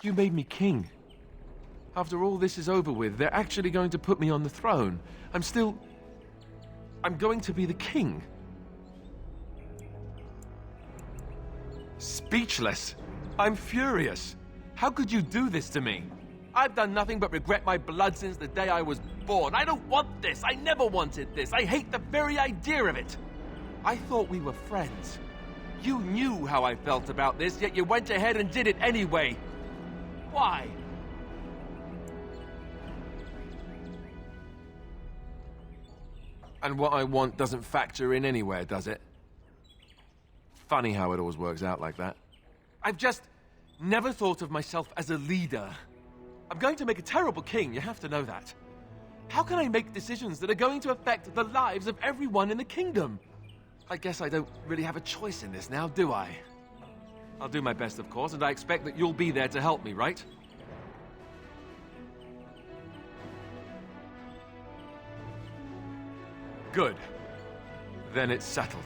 You made me king. After all this is over with, they're actually going to put me on the throne. I'm going to be the king. Speechless. I'm furious. How could you do this to me? I've done nothing but regret my blood since the day I was born. I don't want this. I never wanted this. I hate the very idea of it. I thought we were friends. You knew how I felt about this, yet you went ahead and did it anyway. Why? And what I want doesn't factor in anywhere, does it? Funny how it always works out like that. I've just never thought of myself as a leader. I'm going to make a terrible king, you have to know that. How can I make decisions that are going to affect the lives of everyone in the kingdom? I guess I don't really have a choice in this now, do I? I'll do my best, of course, and I expect that you'll be there to help me, right? Good. Then it's settled.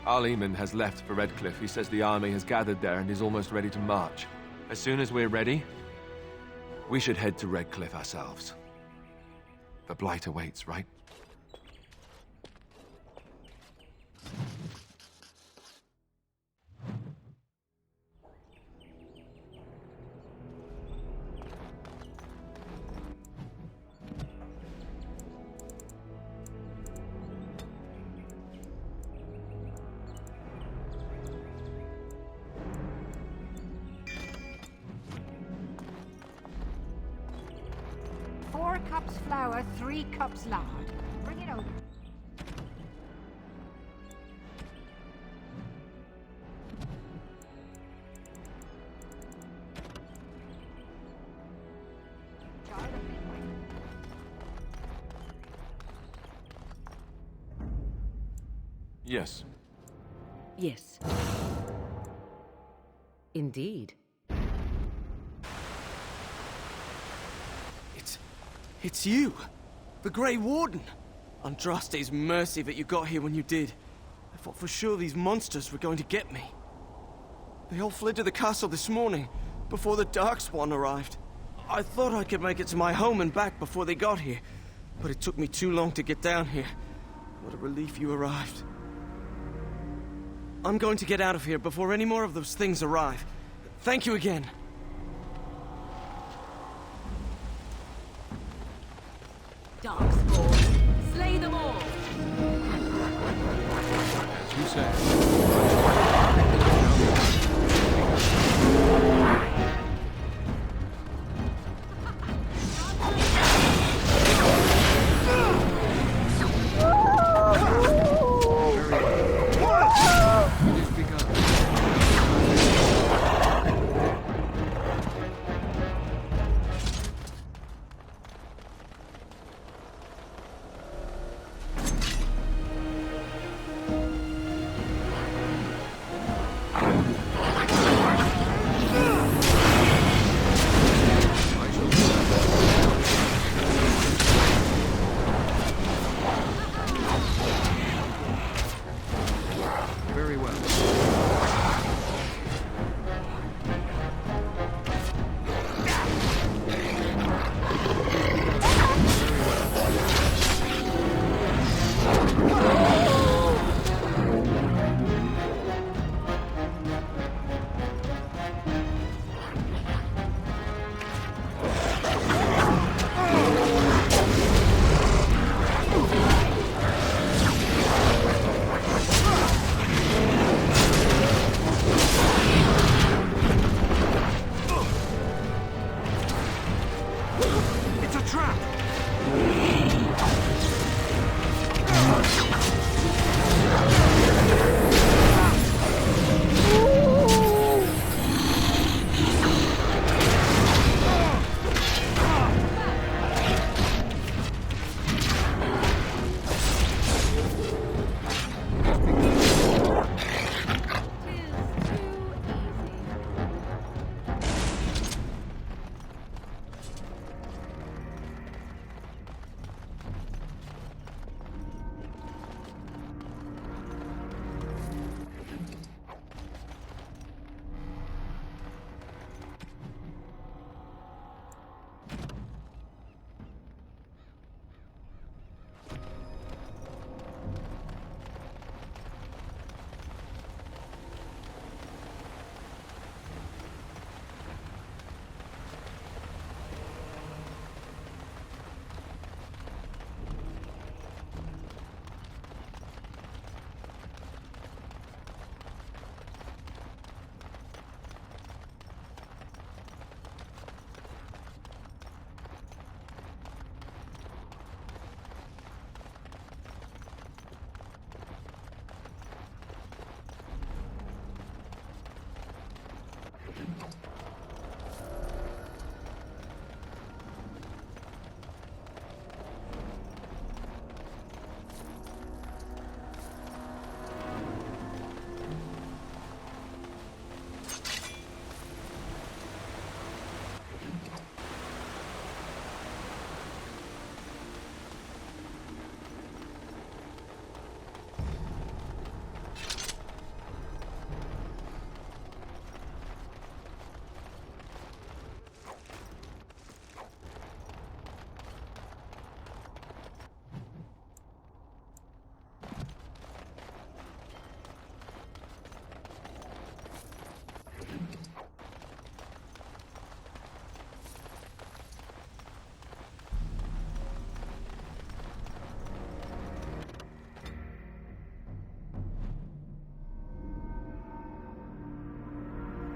Arleman has left for Redcliffe. He says the army has gathered there and is almost ready to march. As soon as we're ready, we should head to Redcliffe ourselves. The Blight awaits, right? Cups flour, 3 cups lard. Bring it over. Yes. Yes. Indeed. It's you! The Grey Warden! Andraste's mercy that you got here when you did. I thought for sure these monsters were going to get me. They all fled to the castle this morning, before the Darkspawn arrived. I thought I could make it to my home and back before they got here, but it took me too long to get down here. What a relief you arrived. I'm going to get out of here before any more of those things arrive. Thank you again. Darkspawn, slay them all! As you say.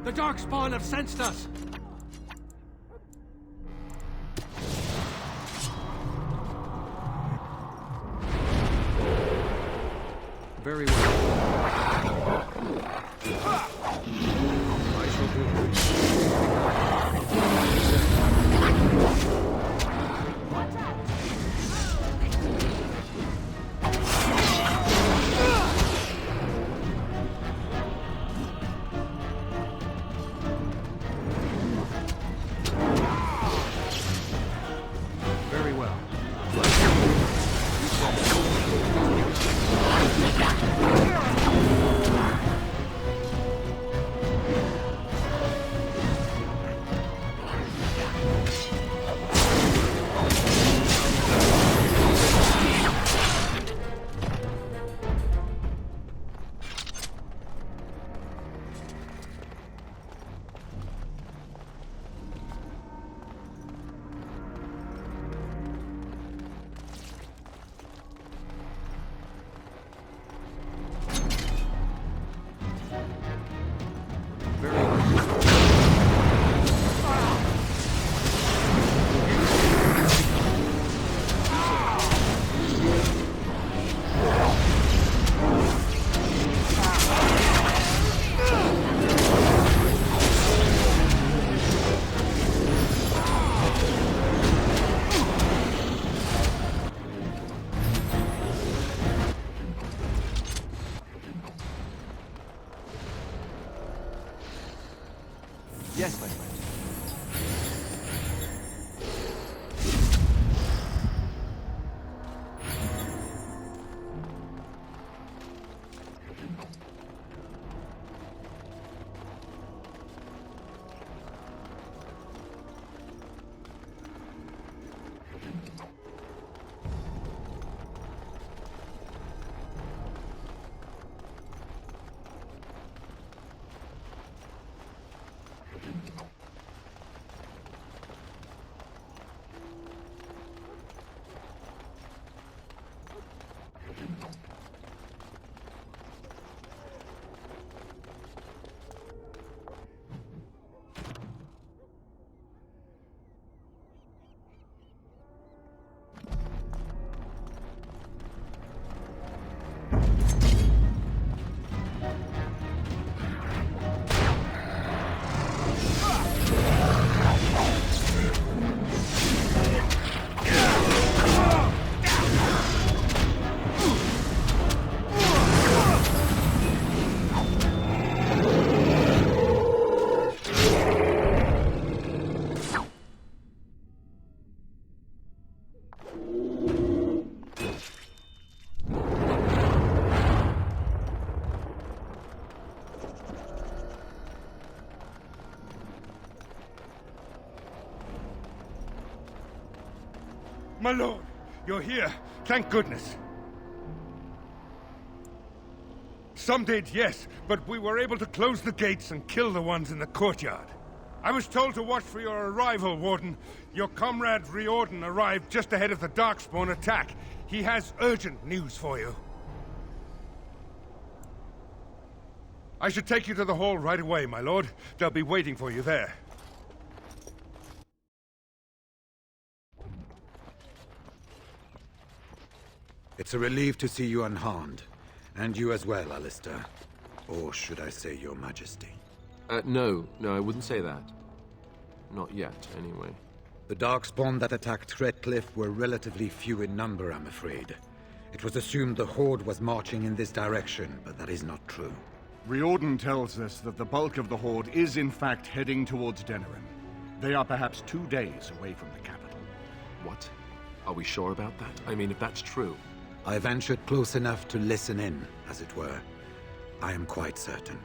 The Darkspawn have sensed us! Very well. I shall do very well. Yes, my friend. My lord, you're here. Thank goodness. Some did, yes, but we were able to close the gates and kill the ones in the courtyard. I was told to watch for your arrival, Warden. Your comrade Riordan arrived just ahead of the Darkspawn attack. He has urgent news for you. I should take you to the hall right away, my lord. They'll be waiting for you there. It's a relief to see you unharmed. And you as well, Alistair. Or should I say your majesty? No, I wouldn't say that. Not yet, anyway. The Darkspawn that attacked Redcliffe were relatively few in number, I'm afraid. It was assumed the Horde was marching in this direction, but that is not true. Riordan tells us that the bulk of the Horde is in fact heading towards Denerim. They are perhaps 2 days away from the capital. What? Are we sure about that? I mean, if that's true... I ventured close enough to listen in, as it were. I am quite certain.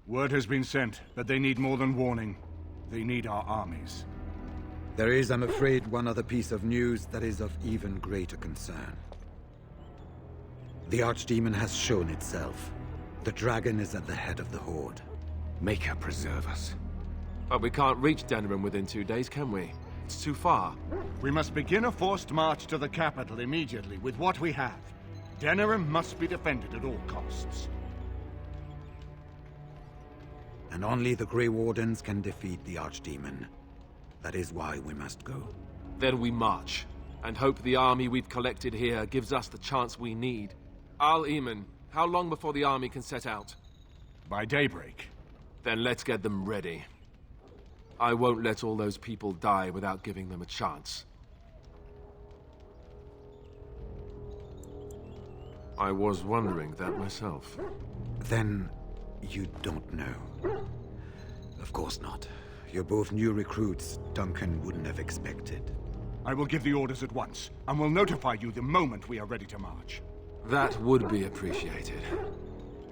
Word has been sent, but they need more than warning. They need our armies. There is, I'm afraid, one other piece of news that is of even greater concern. The Archdemon has shown itself. The dragon is at the head of the Horde. Make her preserve us. But we can't reach Denerim within 2 days, can we? It's too far. We must begin a forced march to the capital immediately with what we have. Denerim must be defended at all costs. And only the Grey Wardens can defeat the Archdemon. That is why we must go. Then we march, and hope the army we've collected here gives us the chance we need. Al-Eamon, how long before the army can set out? By daybreak. Then let's get them ready. I won't let all those people die without giving them a chance. I was wondering that myself. Then you don't know. Of course not. You're both new recruits Duncan wouldn't have expected. I will give the orders at once, and will notify you the moment we are ready to march. That would be appreciated.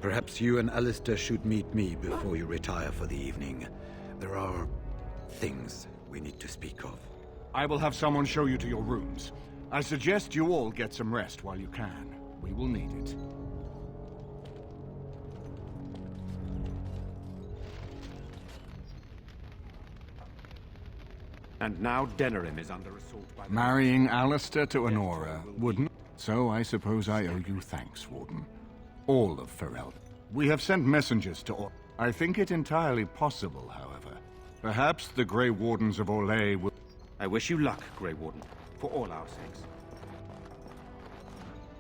Perhaps you and Alistair should meet me before you retire for the evening. There are things we need to speak of. I will have someone show you to your rooms. I suggest you all get some rest while you can. We will need it. And now Denerim is under assault by the... Marrying Alistair to Honora wouldn't... So I suppose I owe you thanks, Warden. All of Ferelden. We have sent messengers to I think it entirely possible, however. Perhaps the Grey Wardens of Orlais will... I wish you luck, Grey Warden, for all our sakes.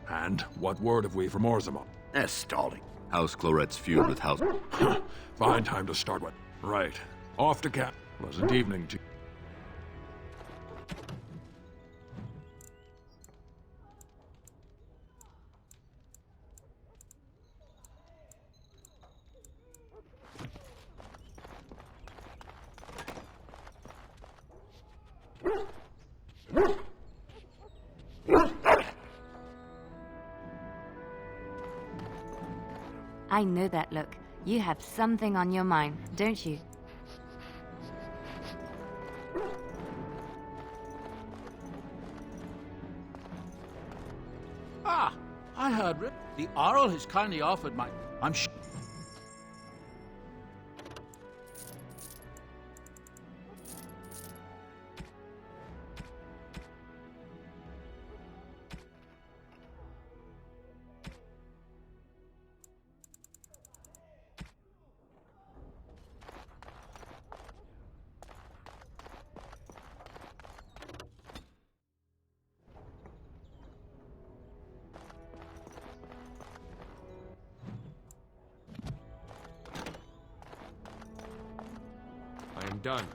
And what word have we from Orzammon? Stalling. House Clorette's feud with House... Fine time to start with. Right. Off to camp. Pleasant evening to... I know that look. You have something on your mind, don't you? Ah, I heard the Arl has kindly offered my... I'm sure... I am done.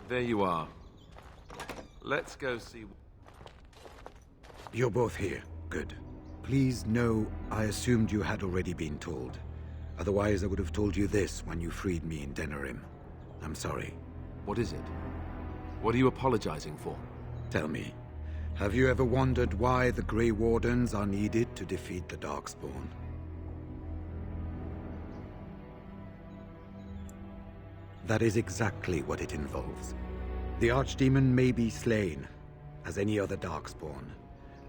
There you are. Let's go see... You're both here. Good. Please know I assumed you had already been told. Otherwise, I would have told you this when you freed me in Denerim. I'm sorry. What is it? What are you apologizing for? Tell me, have you ever wondered why the Grey Wardens are needed to defeat the Darkspawn? That is exactly what it involves. The Archdemon may be slain, as any other Darkspawn.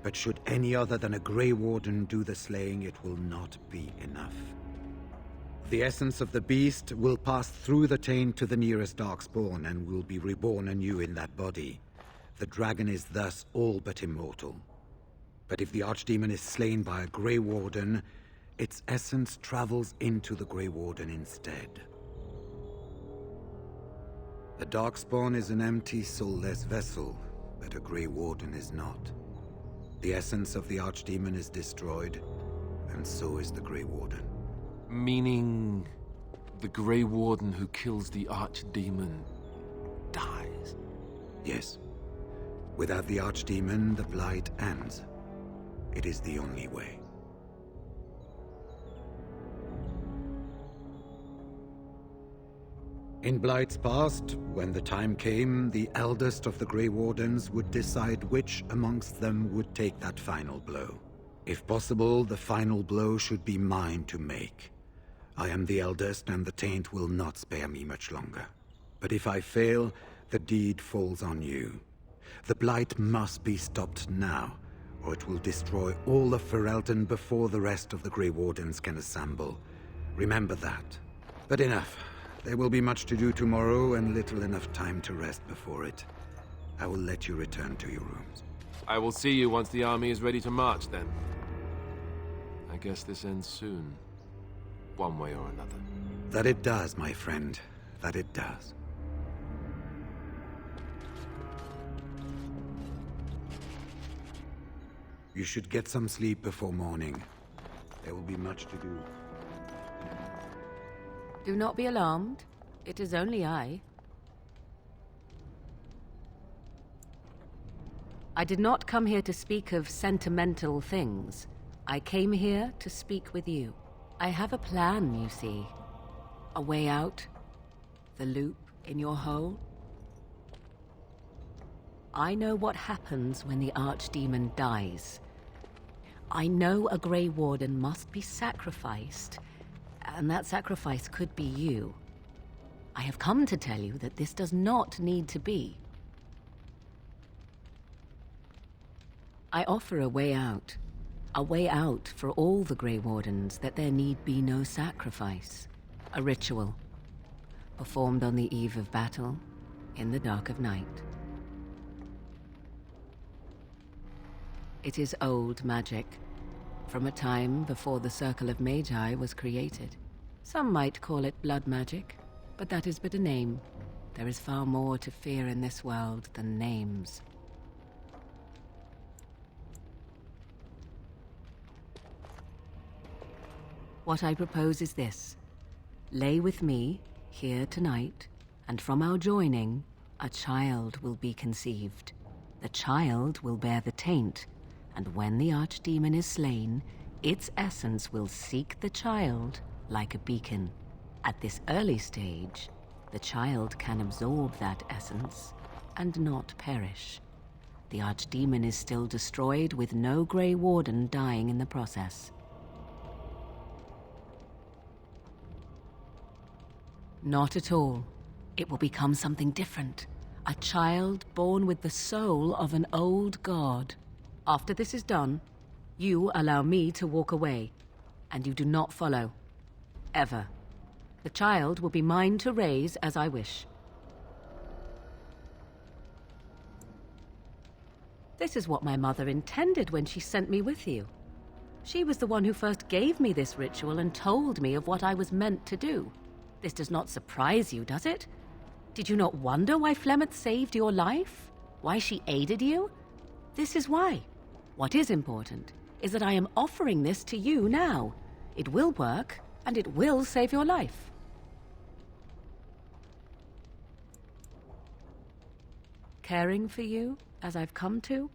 But should any other than a Grey Warden do the slaying, it will not be enough. The essence of the beast will pass through the taint to the nearest Darkspawn and will be reborn anew in that body. The dragon is thus all but immortal. But if the Archdemon is slain by a Grey Warden, its essence travels into the Grey Warden instead. The Darkspawn is an empty, soulless vessel, but a Grey Warden is not. The essence of the Archdemon is destroyed, and so is the Grey Warden. Meaning... the Grey Warden who kills the Archdemon... dies? Yes. Without the Archdemon, the Blight ends. It is the only way. In Blight's past, when the time came, the eldest of the Grey Wardens would decide which amongst them would take that final blow. If possible, the final blow should be mine to make. I am the eldest, and the taint will not spare me much longer. But if I fail, the deed falls on you. The Blight must be stopped now, or it will destroy all of Ferelden before the rest of the Grey Wardens can assemble. Remember that. But enough. There will be much to do tomorrow, and little enough time to rest before it. I will let you return to your rooms. I will see you once the army is ready to march, then. I guess this ends soon. One way or another. That it does, my friend. That it does. You should get some sleep before morning. There will be much to do. Do not be alarmed. It is only I. I did not come here to speak of sentimental things. I came here to speak with you. I have a plan, you see. A way out. The loop in your hole. I know what happens when the Archdemon dies. I know a Grey Warden must be sacrificed, and that sacrifice could be you. I have come to tell you that this does not need to be. I offer a way out. A way out for all the Grey Wardens, that there need be no sacrifice. A ritual, performed on the eve of battle, in the dark of night. It is old magic, from a time before the Circle of Magi was created. Some might call it blood magic, but that is but a name. There is far more to fear in this world than names. What I propose is this. Lay with me, here tonight, and from our joining, a child will be conceived. The child will bear the taint, and when the Archdemon is slain, its essence will seek the child like a beacon. At this early stage, the child can absorb that essence and not perish. The Archdemon is still destroyed, with no Grey Warden dying in the process. Not at all. It will become something different. A child born with the soul of an old god. After this is done, you allow me to walk away, and you do not follow. Ever. The child will be mine to raise as I wish. This is what my mother intended when she sent me with you. She was the one who first gave me this ritual and told me of what I was meant to do. This does not surprise you, does it? Did you not wonder why Flemeth saved your life? Why she aided you? This is why. What is important is that I am offering this to you now. It will work, and it will save your life. Caring for you, as I've come to?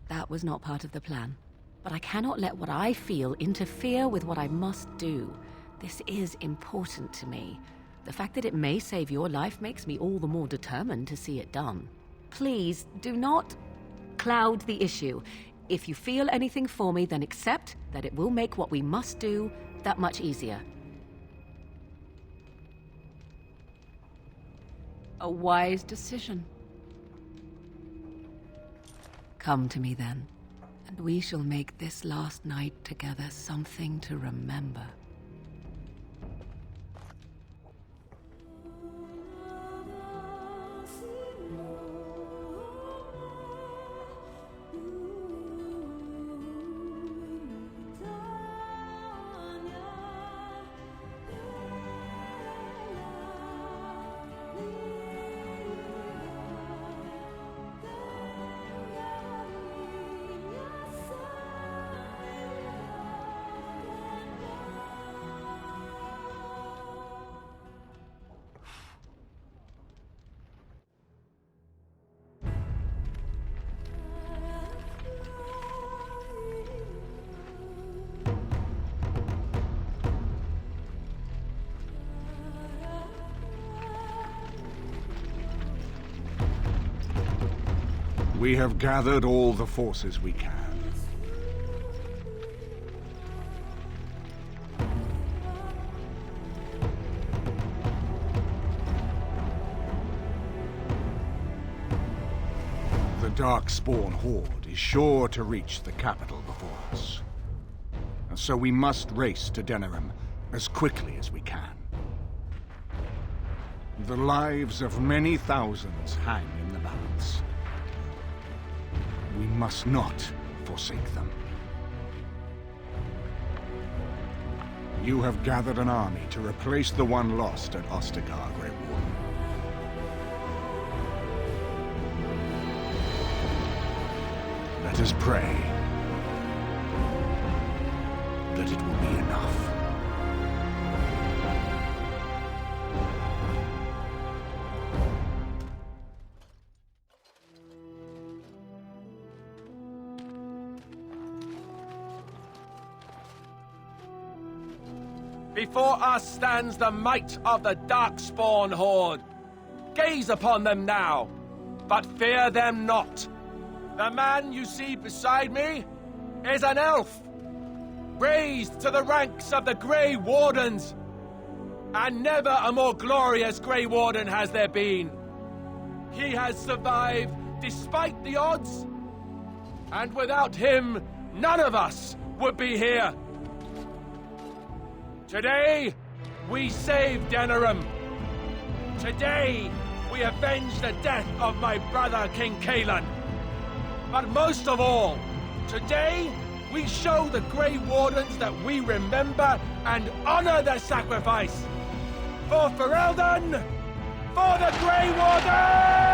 That was not part of the plan. But I cannot let what I feel interfere with what I must do. This is important to me. The fact that it may save your life makes me all the more determined to see it done. Please, do not cloud the issue. If you feel anything for me, then accept that it will make what we must do that much easier. A wise decision. Come to me then, and we shall make this last night together something to remember. We have gathered all the forces we can. The Darkspawn horde is sure to reach the capital before us. So we must race to Denerim as quickly as we can. The lives of many thousands hang in the balance. We must not forsake them. You have gathered an army to replace the one lost at Ostagar, Grey Warden. Let us pray that it will be enough. Before us stands the might of the Darkspawn horde. Gaze upon them now, but fear them not. The man you see beside me is an elf, raised to the ranks of the Grey Wardens. And never a more glorious Grey Warden has there been. He has survived despite the odds, and without him, none of us would be here. Today, we save Denerim. Today, we avenge the death of my brother, King Kaelan. But most of all, today, we show the Grey Wardens that we remember and honor their sacrifice. For Ferelden, for the Grey Wardens!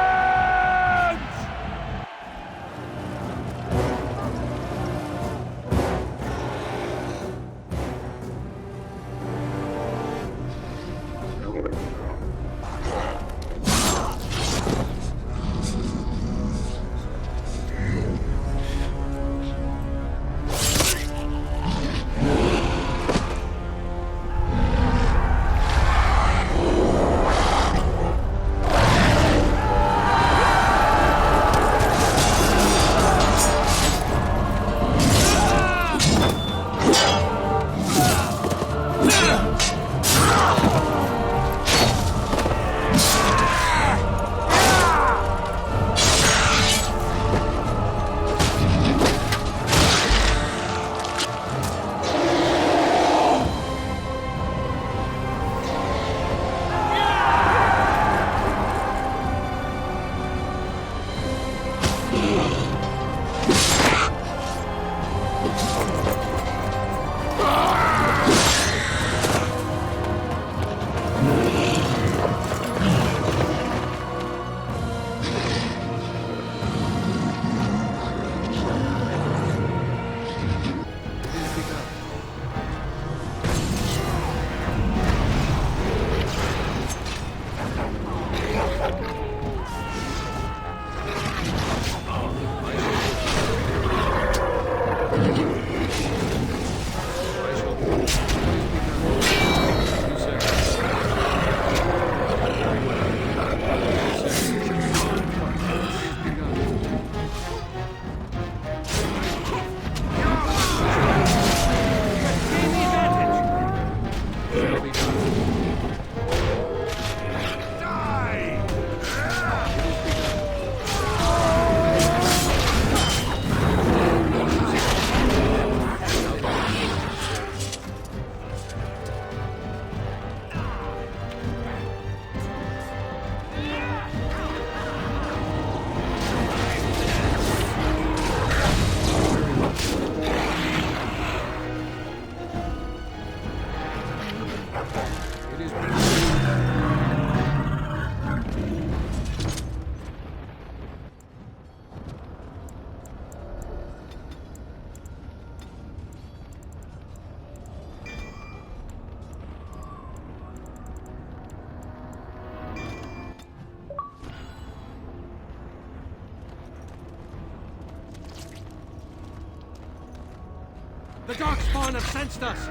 The Darkspawn have sensed us!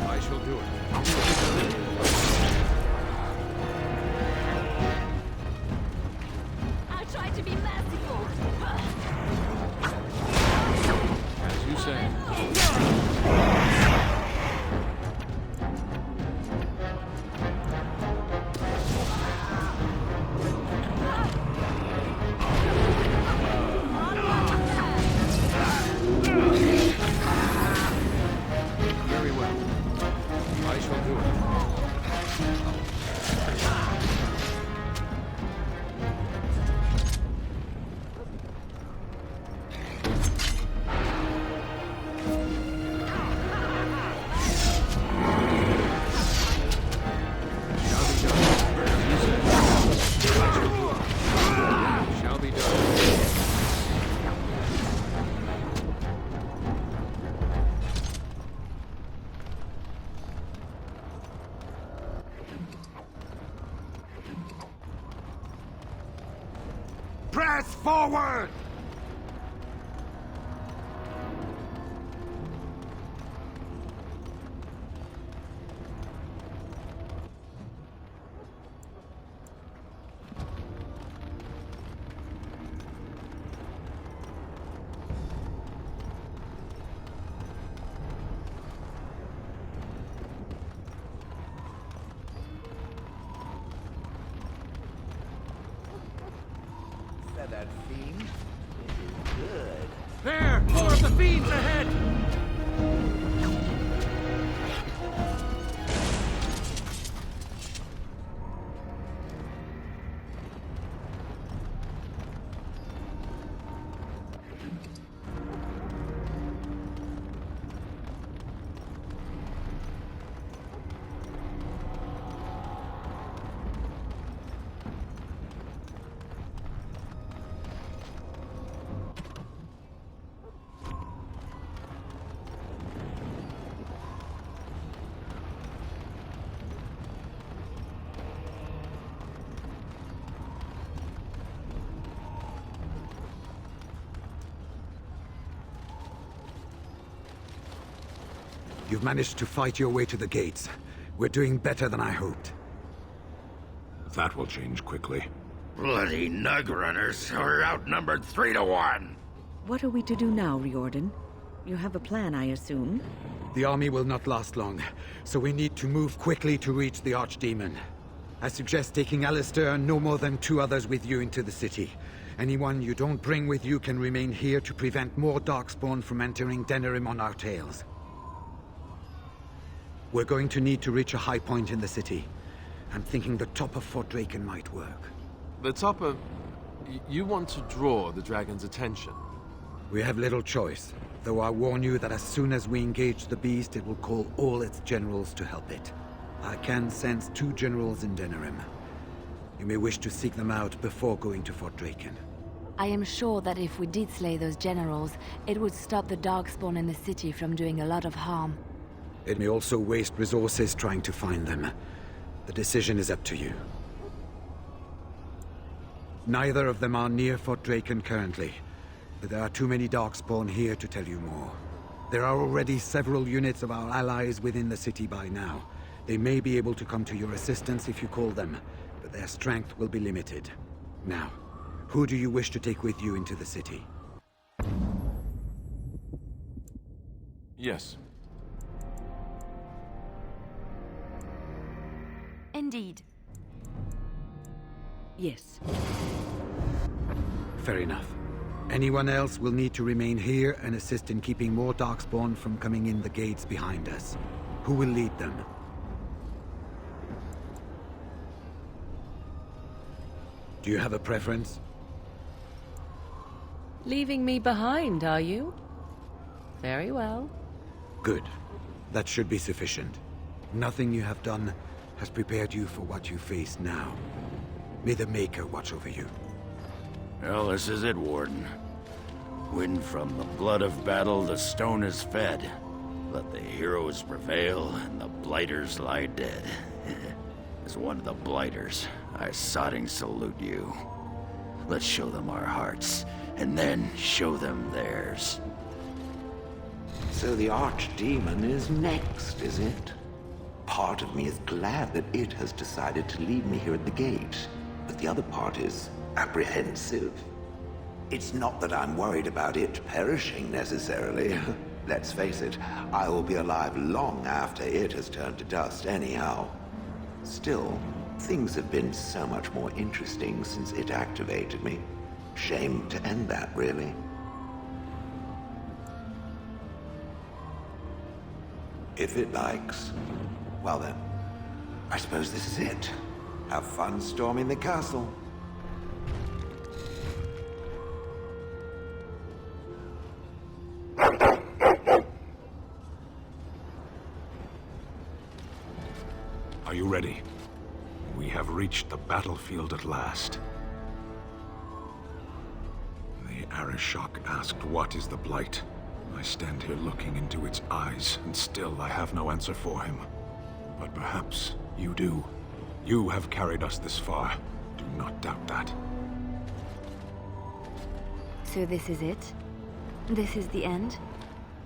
I shall do it. I tried to be merciful. As you say. Press forward! That fiend? It is good. There! More of the fiends ahead! You've managed to fight your way to the gates. We're doing better than I hoped. That will change quickly. Bloody nug runners are outnumbered 3 to 1. What are we to do now, Riordan? You have a plan, I assume? The army will not last long, so we need to move quickly to reach the Archdemon. I suggest taking Alistair and no more than 2 others with you into the city. Anyone you don't bring with you can remain here to prevent more Darkspawn from entering Denerim on our tails. We're going to need to reach a high point in the city. I'm thinking the top of Fort Draken might work. The top of... You want to draw the dragon's attention? We have little choice, though I warn you that as soon as we engage the beast, it will call all its generals to help it. I can sense 2 generals in Denerim. You may wish to seek them out before going to Fort Draken. I am sure that if we did slay those generals, it would stop the Darkspawn in the city from doing a lot of harm. It may also waste resources trying to find them. The decision is up to you. Neither of them are near Fort Draken currently, but there are too many Darkspawn here to tell you more. There are already several units of our allies within the city by now. They may be able to come to your assistance if you call them, but their strength will be limited. Now, who do you wish to take with you into the city? Yes. Indeed. Yes. Fair enough. Anyone else will need to remain here and assist in keeping more Darkspawn from coming in the gates behind us. Who will lead them? Do you have a preference? Leaving me behind, are you? Very well. Good. That should be sufficient. Nothing you have done has prepared you for what you face now. May the Maker watch over you. Well, this is it, Warden. When from the blood of battle the stone is fed, let the heroes prevail and the blighters lie dead. As one of the blighters, I sodding salute you. Let's show them our hearts, and then show them theirs. So the Archdemon is next, is it? Part of me is glad that it has decided to leave me here at the gate, but the other part is apprehensive. It's not that I'm worried about it perishing necessarily. Let's face it, I will be alive long after it has turned to dust anyhow. Still, things have been so much more interesting since it activated me. Shame to end that, really. If it likes. Well then, I suppose this is it. Have fun storming the castle. Are you ready? We have reached the battlefield at last. The Arishok asked, "What is the Blight?" I stand here looking into its eyes, and still I have no answer for him. But perhaps you do. You have carried us this far. Do not doubt that. So this is it? This is the end?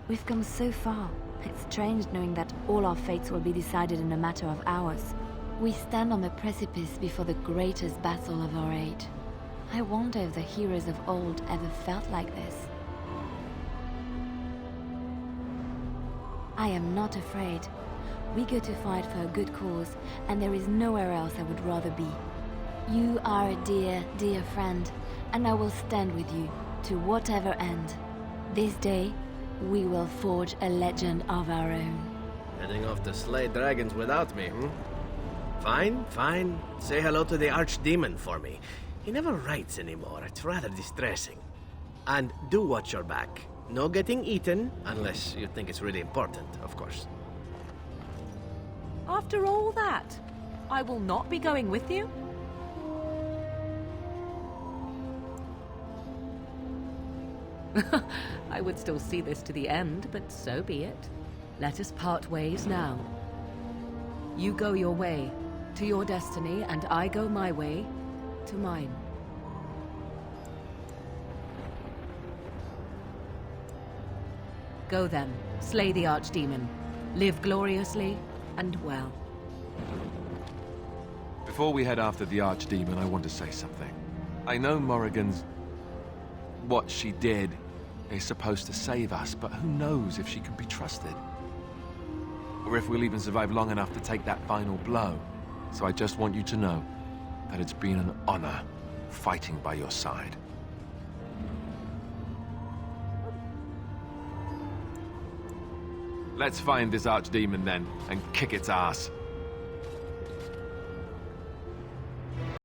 We've come so far. It's strange knowing that all our fates will be decided in a matter of hours. We stand on the precipice before the greatest battle of our age. I wonder if the heroes of old ever felt like this. I am not afraid. We go to fight for a good cause, and there is nowhere else I would rather be. You are a dear, dear friend, and I will stand with you to whatever end. This day, we will forge a legend of our own. Heading off to slay dragons without me, hmm? Fine, fine. Say hello to the Archdemon for me. He never writes anymore. It's rather distressing. And do watch your back. No getting eaten, unless you think it's really important, of course. After all that, I will not be going with you? I would still see this to the end, but so be it. Let us part ways now. You go your way, to your destiny, and I go my way, to mine. Go then, slay the Archdemon. Live gloriously and well. Before we head after the Archdemon, I want to say something. I know Morrigan's... what she did is supposed to save us, but who knows if she can be trusted? Or if we'll even survive long enough to take that final blow. So I just want you to know that it's been an honor fighting by your side. Let's find this Archdemon then, and kick its ass.